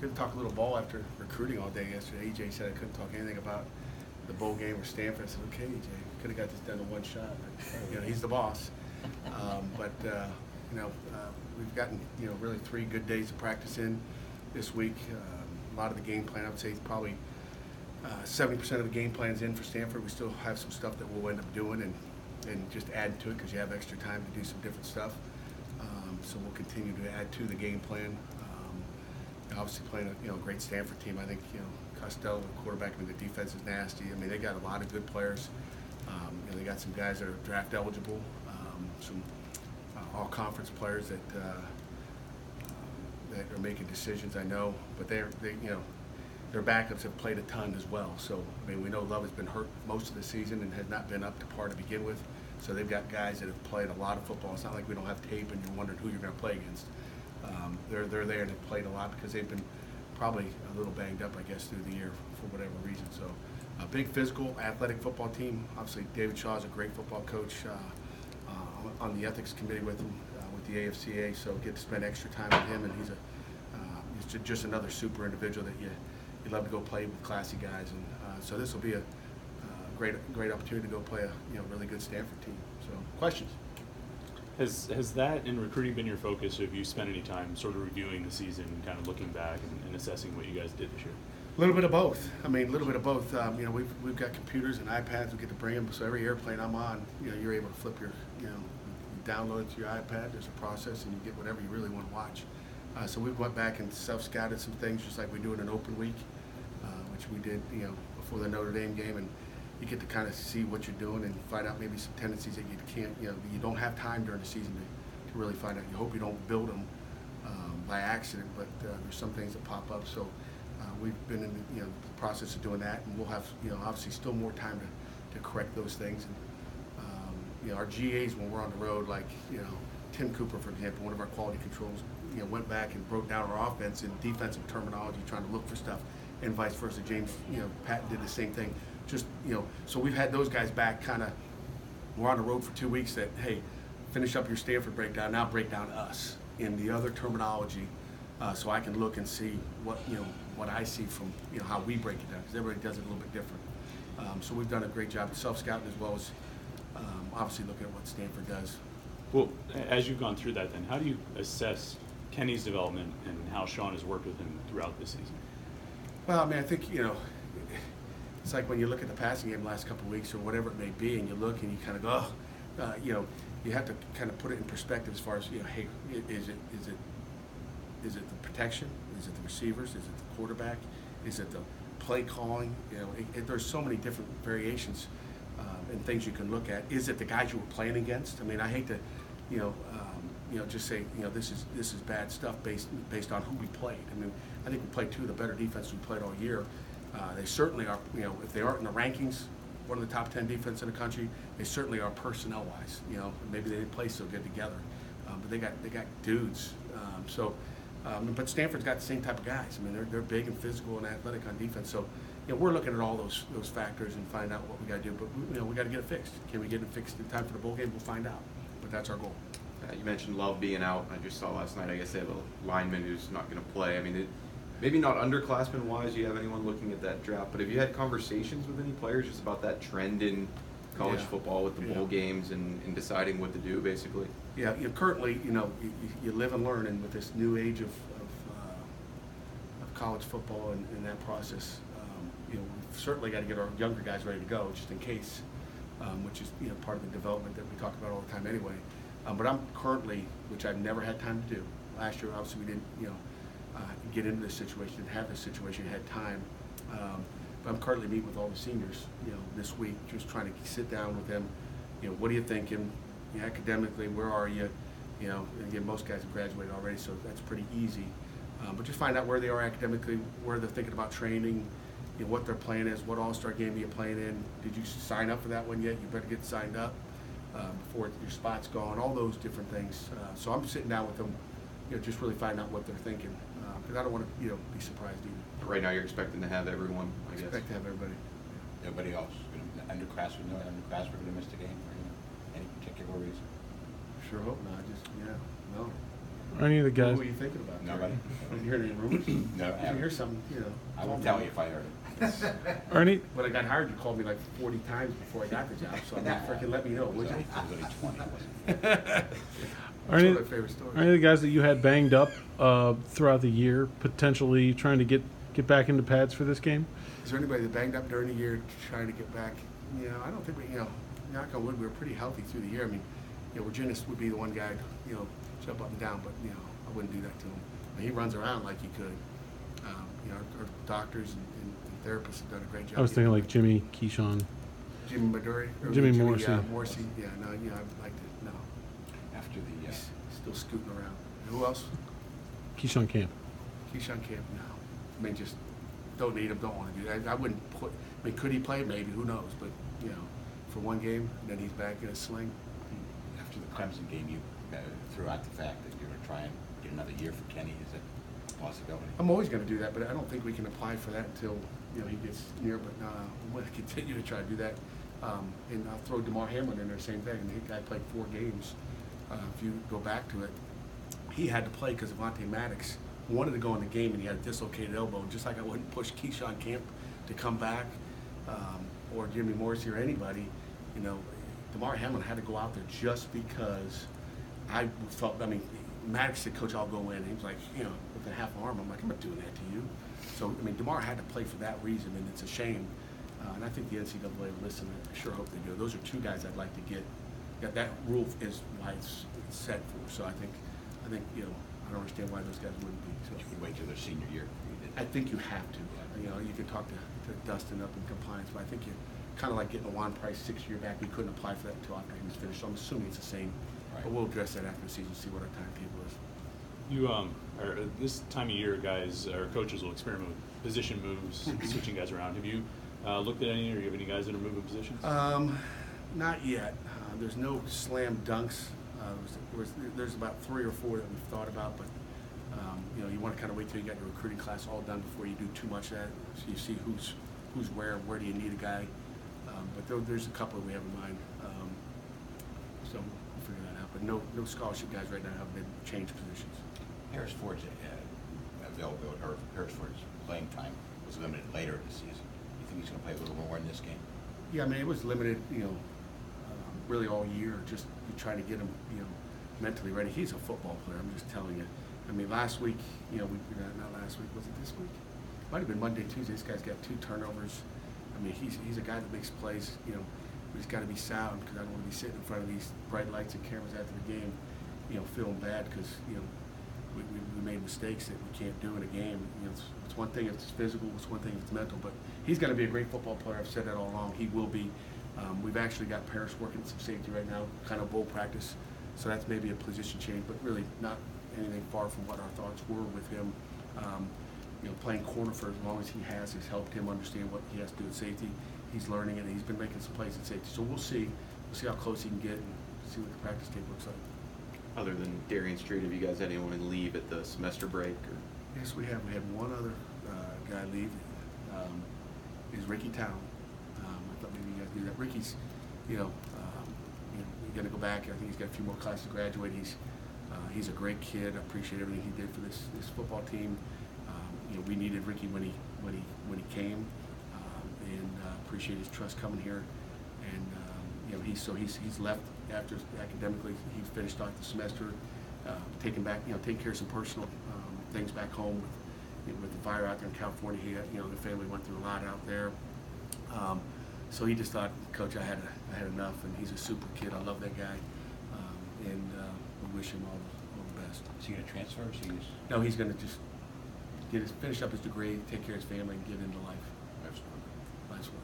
Couldn't talk a little ball after recruiting all day yesterday. EJ said I couldn't talk anything about the bowl game or Stanford. I said, okay, EJ, could have got this done in one shot. But, he's the boss. We've gotten, really 3 good days of practice in this week. A lot of the game plan, I would say, probably 70% of the game plan's in for Stanford. We still have some stuff that we'll end up doing and just add to it because you have extra time to do some different stuff. So we'll continue to add to the game plan. Obviously playing a great Stanford team. I think Costello, the quarterback, the defense is nasty. I mean, they got a lot of good players. They got some guys that are draft eligible, some all-conference players that are making decisions. I know, but their backups have played a ton as well. So I mean, we know Love has been hurt most of the season and has not been up to par to begin with. So they've got guys that have played a lot of football. It's not like we don't have tape and you're wondering who you're going to play against. They're there and have played a lot because they've been probably a little banged up, I guess, through the year for whatever reason. So a big physical, athletic football team. Obviously, David Shaw is a great football coach on the ethics committee with him, with the AFCA. So get to spend extra time with him, and he's just another super individual that you love to go play with classy guys. And so this will be a great opportunity to go play a really good Stanford team. So questions? Has that in recruiting been your focus, or have you spent any time sort of reviewing the season, kind of looking back and assessing what you guys did this year? A little bit of both. I mean, a little bit of both. We've got computers and iPads. We get to bring them. So every airplane I'm on, you're able to flip your, you download it to your iPad. There's a process, and you get whatever you really want to watch. So we went back and self-scouted some things, just like we do in an open week, which we did, before the Notre Dame game, and you get to kind of see what you're doing and find out maybe some tendencies that you can't, you don't have time during the season to really find out. You hope you don't build them by accident, but there's some things that pop up. So we've been in the process of doing that, and we'll have obviously still more time to correct those things. And our GAs when we're on the road, like Tim Cooper, for example, one of our quality controls, went back and broke down our offense in defensive terminology, trying to look for stuff, and vice versa. James, Pat did the same thing. Just so we've had those guys back. Kind of, we're on the road for 2 weeks. That hey, finish up your Stanford breakdown. Now break down us in the other terminology, so I can look and see what I see from how we break it down, because everybody does it a little bit different. So we've done a great job of self-scouting as well as obviously looking at what Stanford does. Well, as you've gone through that, then how do you assess Kenny's development and how Sean has worked with him throughout this season? Well, I mean, I think it's like when you look at the passing game the last couple of weeks or whatever it may be, and you look and you kind of go, you have to kind of put it in perspective as far as hey, is it the protection? Is it the receivers? Is it the quarterback? Is it the play calling? There's so many different variations and things you can look at. Is it the guys you were playing against? I mean, I hate to, just say this is bad stuff based on who we played. I mean, I think we played 2 of the better defenses we played all year. They certainly are, if they aren't in the rankings, one of the top 10 defense in the country, they certainly are personnel-wise. Maybe they didn't play so good together, but they got dudes. But Stanford's got the same type of guys. I mean, they're big and physical and athletic on defense. So, we're looking at all those factors and find out what we got to do. But we got to get it fixed. Can we get it fixed in time for the bowl game? We'll find out. But that's our goal. You mentioned Love being out. I just saw last night, I guess they have a lineman who's not going to play. I mean, maybe not underclassmen-wise, you have anyone looking at that draft, but have you had conversations with any players just about that trend in college football with the bowl games and deciding what to do, basically? Yeah, currently, you live and learn, and with this new age of college football and that process, we've certainly got to get our younger guys ready to go, just in case, which is part of the development that we talk about all the time anyway. But I'm currently, which I've never had time to do. Last year, obviously, we didn't, get into this situation, didn't have this situation, had time. But I'm currently meeting with all the seniors, this week, just trying to sit down with them. What are you thinking? Academically, where are you? And again, most guys have graduated already, so that's pretty easy. But just find out where they are academically, where they're thinking about training, what their plan is, what all-star game are you playing in? Did you sign up for that one yet? You better get signed up before your spot's gone. All those different things. So I'm sitting down with them, just really find out what they're thinking, because I don't want to, be surprised either. Right now, you're expecting to have everyone, I guess. Expect to have everybody. Everybody else, underclassmen, no underclassmen going to miss the game for any particular reason. Sure hope not. No. Are any of the guys? Who are you thinking about? Nobody. You heard any rumors? No, I If you haven't. hear something, you know. I will tell you if I heard it. Are any? When I got hired, you called me like 40 times before I got the job, so I mean, freaking let me know, would you? It was only 20, wasn't it? Are any, One of my favorite stories. are any of the guys that you had banged up throughout the year potentially trying to get back into pads for this game? Is there anybody that banged up during the year trying to get back? You know, I don't think we, you know, knock on wood, we were pretty healthy through the year. I mean, you know, Virginis would be the one guy, you know, jump up and down, but, you know, I wouldn't do that to him. I mean, he runs around like he could. You know, our doctors and therapists have done a great job. I was thinking like Jimmy Keyshawn. Jimmy Maduri? Or Jimmy Morrissey. Morrissey, yeah, no, you know, I liked it, no. After the, He's still scooting around. And who else? Keyshawn Camp. Keyshawn Camp, no. I mean, just don't need him, don't want to do that. I wouldn't put, I mean, could he play? Maybe, who knows? But, you know, for one game, and then he's back in a sling. after the Clemson game, you threw out the fact that you're going to try and get another year for Kenny. Is that a possibility? I'm always going to do that, but I don't think we can apply for that until, you know, he gets near. But I'm going to continue to try to do that. And I'll throw DeMar Hamlin in there, same thing. I mean, the guy played 4 games. If you go back to it, he had to play because Avonte Maddox wanted to go in the game, and he had a dislocated elbow. Just like I wouldn't push Keyshawn Camp to come back, or Jimmy Morrissey or anybody, you know, DeMar Hamlin had to go out there just because I felt, I mean, Maddox said, Coach, I'll go in. He was like, you know, with a half arm, I'm like, I'm not doing that to you. So, I mean, DeMar had to play for that reason, and it's a shame. And I think the NCAA will listen. I sure hope they do. Those are 2 guys I'd like to get. That rule is why it's set for. So I think, you know, I don't understand why those guys wouldn't be. So You could wait till their senior year. I think you have to. You know, you could talk to Dustin up in compliance, but I think you kind of like getting a Juan Price 6-year back. We couldn't apply for that until after he was finished. So I'm assuming it's the same. Right. But we'll address that after the season, see what our timetable is. You or this time of year, guys or coaches will experiment with position moves, switching guys around. Have you looked at any, or do you have any guys that are moving positions? Not yet. There's no slam dunks. There's about 3 or 4 that we've thought about, but you know, you want to kind of wait till you got your recruiting class all done before you do too much of that. So you see who's where do you need a guy. But there's a couple that we have in mind. So we'll figure that out. But no scholarship guys right now have been changed positions. Harris Ford's availability, or Harris Ford's playing time was limited later in the season. You think he's going to play a little more in this game? Yeah, I mean, it was limited, you know, really all year, just trying to get him, you know, mentally ready. He's a football player, I'm just telling you. I mean, last week, you know, not last week, was it this week? Might have been Monday, Tuesday. This guy's got 2 turnovers. I mean, he's a guy that makes plays, you know. He's got to be sound, because I don't want to be sitting in front of these bright lights and cameras after the game, you know, feeling bad because, you know, we made mistakes that we can't do in a game. You know, it's one thing if it's physical, it's one thing if it's mental, but he's going to be a great football player. I've said that all along. He will be. We've actually got Paris working some safety right now, kind of bowl practice, so that's maybe a position change, but really not anything far from what our thoughts were with him. You know, playing corner for as long as he has helped him understand what he has to do at safety. He's learning it, and he's been making some plays at safety. So we'll see how close he can get and see what the practice tape looks like. Other than Darian Street, have you guys had anyone leave at the semester break? Or? Yes, we have. We had one other guy leave. Is Ricky Town. I thought maybe you guys knew that. Ricky's, you know, he's going to go back. I think he's got a few more classes to graduate. He's a great kid. I appreciate everything he did for this football team. You know, we needed Ricky when he came, and appreciate his trust coming here. And you know, he's left after academically. He finished off the semester, taking care of some personal things back home with the fire out there in California. He had, you know, the family went through a lot out there. So he just thought, Coach, I had enough, and he's a super kid. I love that guy, and we wish him all the best. Is he going to transfer? Or is he just... No, he's going to just finish up his degree, take care of his family, and get into life. Life's work.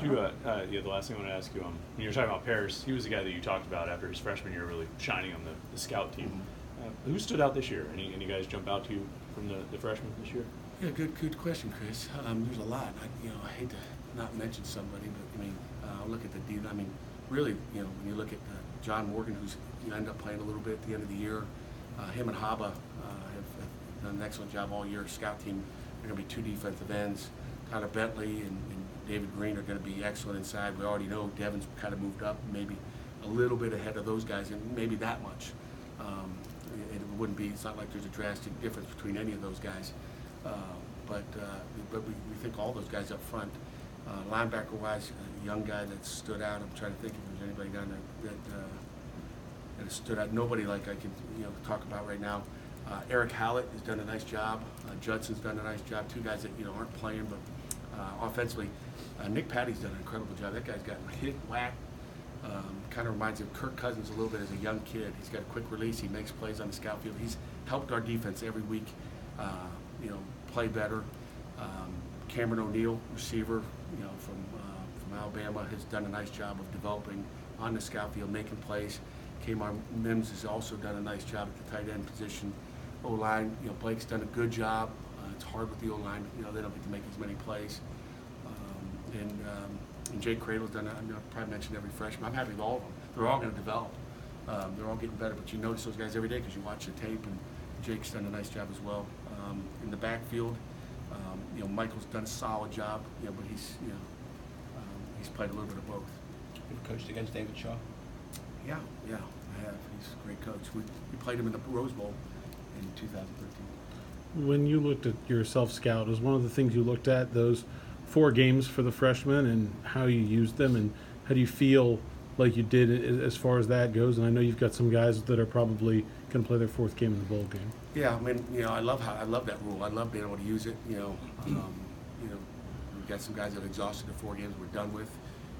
The last thing I want to ask you, when you were talking about Paris, he was the guy that you talked about after his freshman year, really shining on the scout team. Mm-hmm. Who stood out this year? Any guys jump out to you from the freshmen this year? Yeah, good question, Chris. There's a lot. I hate to not mention somebody, but I mean, I'll look at the deal. I mean, really, you know, when you look at John Morgan, who's ended up playing a little bit at the end of the year, him and Haba have done an excellent job all year. Scout team, they're going to be 2 defensive ends. Tyler Bentley and David Green are going to be excellent inside. We already know Devin's kind of moved up, maybe a little bit ahead of those guys, and maybe that much. it wouldn't be. It's not like there's a drastic difference between any of those guys. But we think all those guys up front. Linebacker-wise, a young guy that stood out. I'm trying to think if there's anybody down there that stood out. Nobody like I can talk about right now. Eric Hallett has done a nice job. Judson's done a nice job. Two guys that aren't playing, but offensively, Nick Patty's done an incredible job. That guy's got hit, whack. Kind of reminds me of Kirk Cousins a little bit as a young kid. He's got a quick release. He makes plays on the scout field. He's helped our defense every week, play better. Cameron O'Neal, receiver, from Alabama, has done a nice job of developing on the scout field, making plays. Kmar Mims has also done a nice job at the tight end position. O-line, Blake's done a good job. It's hard with the O-line. They don't get to make as many plays. And Jake Cradle's done, I've probably mentioned every freshman. I'm happy with all of them. They're all going to develop. They're all getting better, but you notice those guys every day because you watch the tape, and Jake's done a nice job as well. In the backfield, Michael's done a solid job, but he's played a little bit of both. You've coached against David Shaw? Yeah, I have. He's a great coach. We played him in the Rose Bowl in 2013. When you looked at your self-scout, was one of the things you looked at those 4 games for the freshmen and how you used them, and how do you feel like you did as far as that goes? And I know you've got some guys that are probably going to play their 4th game in the bowl game. Yeah, I mean, I love that rule. I love being able to use it. We've got some guys that exhausted the 4 games we're done with.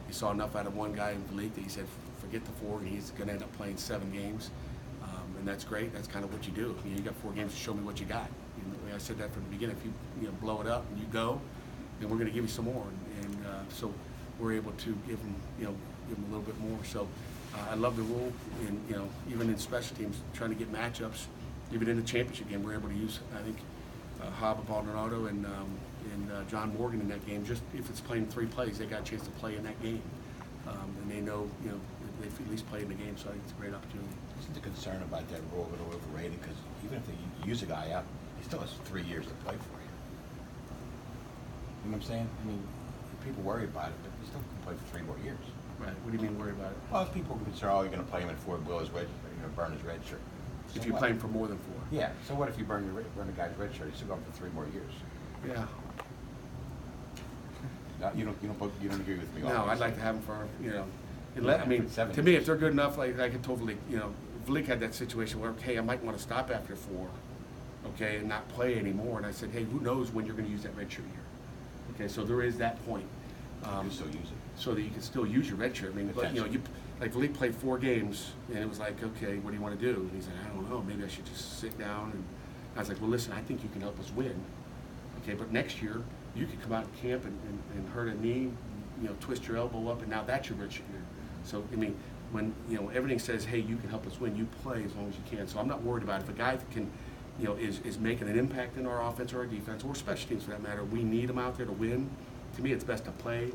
You saw enough out of one guy in the league that he said, forget the 4, and he's going to end up playing 7 games. And that's great. That's kind of what you do. You got 4 games to show me what you got. I said that from the beginning. If you blow it up and you go, then we're going to give you some more. And so we're able to give them a little bit more. So I love the rule. And even in special teams, trying to get matchups, even in the championship game, we're able to use, I think, Haba Baldonado and John Morgan in that game. Just if it's playing 3 plays, they got a chance to play in that game. And they know, they've at least played in the game, so I think it's a great opportunity. Isn't the concern about that rule a little overrated? Because even if they use a guy out, he still has 3 years to play for you. You know what I'm saying? I mean, people worry about it, but he still can play for 3 more years. Right. What do you mean worry about it? Well, people are concerned, you're going to play him at 4, blow his red, burn his red shirt. So If you're playing for more than 4. Yeah. So what if you burn the guy's red shirt? He's still going for 3 more years. Yeah. No, you don't agree with me. No, I'd like to have them for, I mean, for 7 to me, years. if they're good enough, like I could totally, Vlick had that situation where, okay, I might want to stop after 4, okay, and not play anymore. And I said, hey, who knows when you're going to use that red shirt here? Okay, so there is that point. You can still use it. So that you can still use your red shirt. I mean, but, like Vlick played 4 games, and it was like, okay, what do you want to do? And he's like, I don't know, maybe I should just sit down. And I was like, well, listen, I think you can help us win. Okay, but next year, you could come out in camp and hurt a knee, twist your elbow up, and now that's your red shirt here. So, I mean, when, everything says, hey, you can help us win, you play as long as you can. So I'm not worried about it. If a guy can, is making an impact in our offense or our defense, or special teams for that matter, we need them out there to win. To me, it's best to play,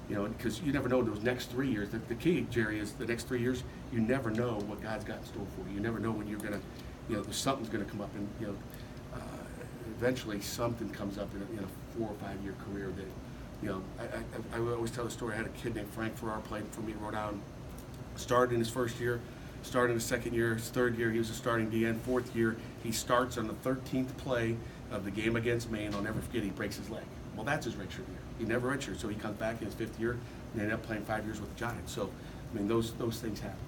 because you never know those next 3 years. The key, Jerry, is the next 3 years, you never know what God's got in store for you. You never know when you're going to, something's going to come up, and, eventually something comes up in a 4 or 5 year career that, I always tell the story. I had a kid named Frank Farrar played for me in Rhode Island. Started in his first year, started in his second year, his third year he was a starting DN. 4th year he starts on the 13th play of the game against Maine. I'll never forget, he breaks his leg. Well, that's his redshirt year. He never redshirted, so he comes back in his 5th year and ended up playing 5 years with the Giants. So, I mean, those things happen.